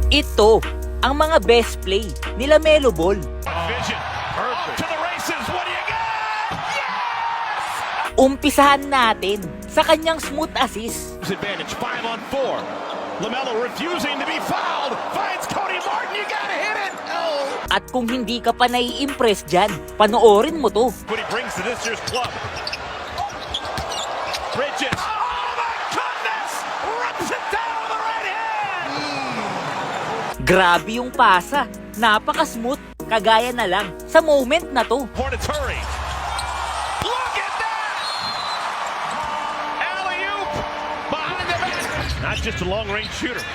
Ito ang mga best play ni LaMelo Ball. Vision. Perfect. To the races. What do you got? Umpisahan natin sa kanyang smooth assist. Advantage 5-on-4. LaMelo refusing to be fouled. Finds Cody Martin. You gotta hit it. Oh. At kung hindi ka pa nai-impress dyan, panoorin mo to. What he brings to this year's club. Bridges. Oh my goodness! Rips it down with the right hand. Grabe yung pasa. Napaka-smooth. Kagaya na lang sa moment na to. Hornets hurry. Look at that! Alley-oop behind the back. Not just a long-range shooter.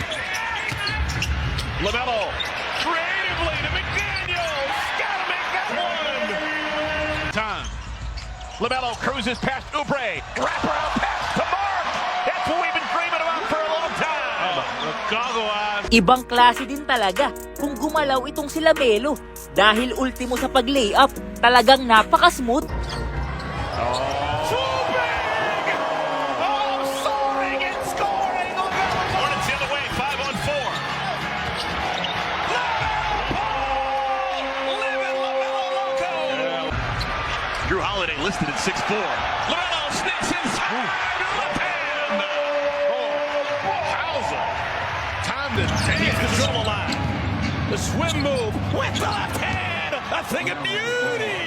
LaMelo creatively to McDaniels. Gotta make that one. Time. LaMelo cruises past Oubre. Wraparound pass to Mark. That's what we've been dreaming about for a long time. Goggle eyes. Ibang klase din talaga kung gumalaw itong si LaMelo. Dahil ultimo sa pag-layup, talagang napaka-smooth. Too big! Oh, soaring and scoring! Hornets the other way, 5-on-4. LaMelo Loco! Drew Holiday listed at 6'4". LaMelo sneaks inside! Left hand! Oh, Hauser! Time to take the dribble line. The swim move with the left hand! A thing of beauty!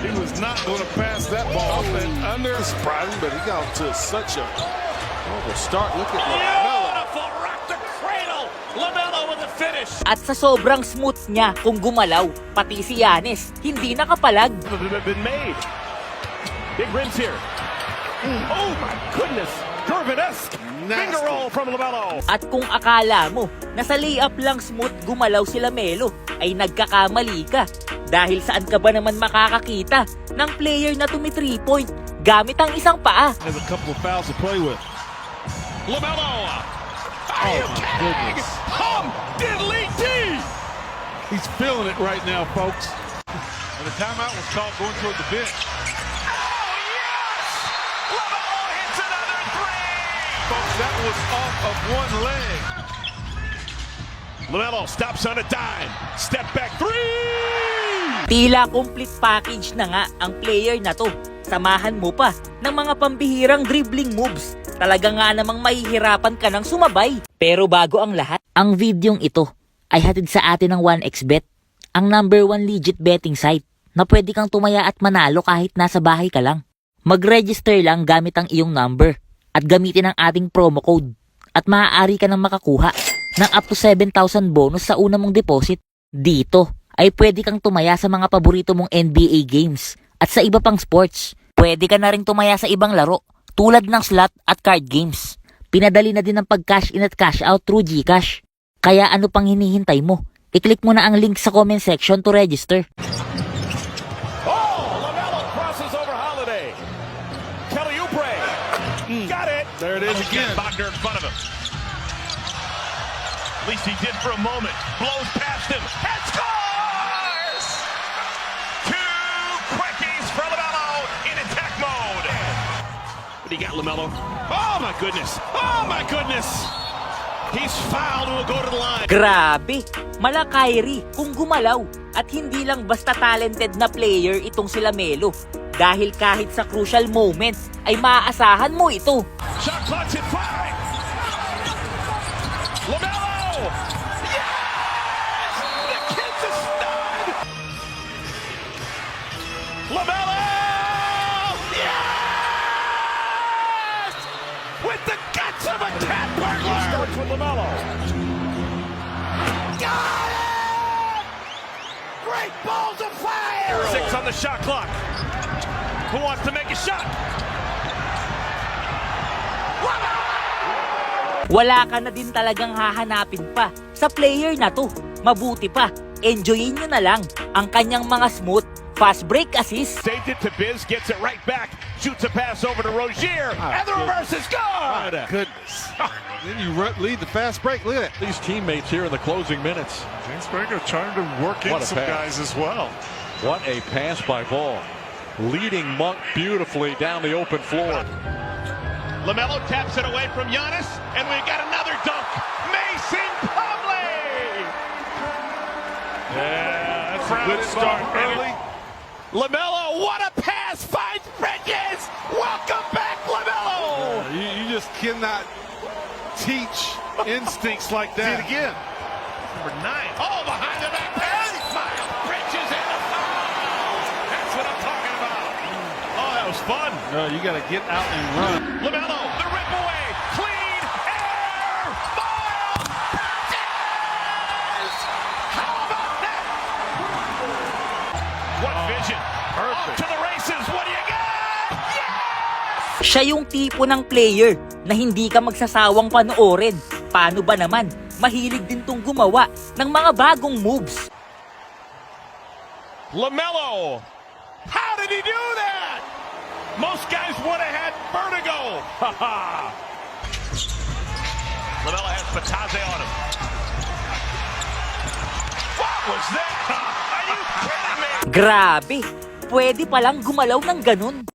He was not going to pass that ball and under. Surprising, but he got to such a start. Look at LaMelo. Beautiful rock the cradle. LaMelo with the finish. At sa sobrang smooth niya kung gumalaw, pati si Giannis, hindi nakapalag. Been made. Big rims here. Oh my goodness. Gervin-esque. Finger roll from LaMelo. At kung akala mo na sa layup lang smooth gumalaw si LaMelo, ay nagkakamali ka. Dahil saan ka ba naman makakakita ng player na tumi 3-point gamit ang isang paa? Has a couple of fouls to play with. LaMelo. Are you kidding? Diddly D. He's feeling it right now, folks. And the timeout was called going toward the bench. LaMelo hits another three. Folks, that was off of one leg. LaMelo stops on a dime. Step back three. Tila complete package na nga ang player na to. Samahan mo pa ng mga pambihirang dribbling moves. Talaga nga namang mahihirapan ka ng sumabay. Pero bago ang lahat, ang videong ito ay hatid sa atin ng 1xBet, ang #1 legit betting site na pwede kang tumaya at manalo kahit nasa bahay ka lang. Mag-register lang gamit ang iyong number at gamitin ang ating promo code at maaari ka nang makakuha ng up to 7,000 bonus sa una mong deposit. Dito ay pwede kang tumaya sa mga paborito mong NBA games at sa iba pang sports. Pwede ka na rin tumaya sa ibang laro tulad ng slot at card games. Pinadali na din ang pag-cash in at cash out through GCash. Kaya ano pang hinihintay mo? I-click mo na ang link sa comment section to register. Oh, LaMelo crosses over Holiday. Kelly Oubre. Got it. There it is again. Wagner in front of him. At least he did for a moment. Blows past him. And scores! Two quickies for LaMelo in attack mode. But he got LaMelo. Oh my goodness. Oh my goodness. He's fouled and will go to the line. Grabe! Mala Kyrie kung gumalaw. At hindi lang basta talented na player itong si LaMelo. Dahil kahit sa crucial moments ay maaasahan mo ito. Shot clock's at 5. LaMelo! Yes! The kid's a stud! LaMelo! Yes! With the guts of a cat burglar! Starts with LaMelo. Got it! Great balls of fire! 6 on the shot clock. Who wants to make a shot? Wala ka na din talagang hahanapin pa sa player na to. Mabuti pa, enjoyin nyo na lang ang kanyang mga smooth, fast break assist. Saved it to Biz, gets it right back. Shoots a pass over to Rozier, and the reverse is gone! Goodness. Then you lead the fast break. Look at that. These teammates here in the closing minutes. James Baker trying to work in What a some pass. guys as well. What a pass by Ball. Leading Monk beautifully down the open floor. LaMelo taps it away from Giannis, and we got another dunk. Mason Plumlee! Good start early. LaMelo, what a pass! Finds Bridges! Welcome back, LaMelo! You just cannot teach instincts like that. See it again. Number 9. Oh, behind the back pass! Miles Bridges and a foul! That's what I'm talking about. Oh, that was fun. No, you got to get out and run. LaMelo, the rip away, clean air, Miles Bridges! How about that? What vision? Off to the races. What do you got? Yes! Siya yung tipo ng player na hindi ka magsasawang panoorin. Paano ba naman? Mahilig din tong gumawa ng mga bagong moves. LaMelo, how did he do that? Most guys would have had vertigo. LaMelo has Patase on him. What was that? Are you kidding me? Grabe, pwede palang gumalaw ng ganun.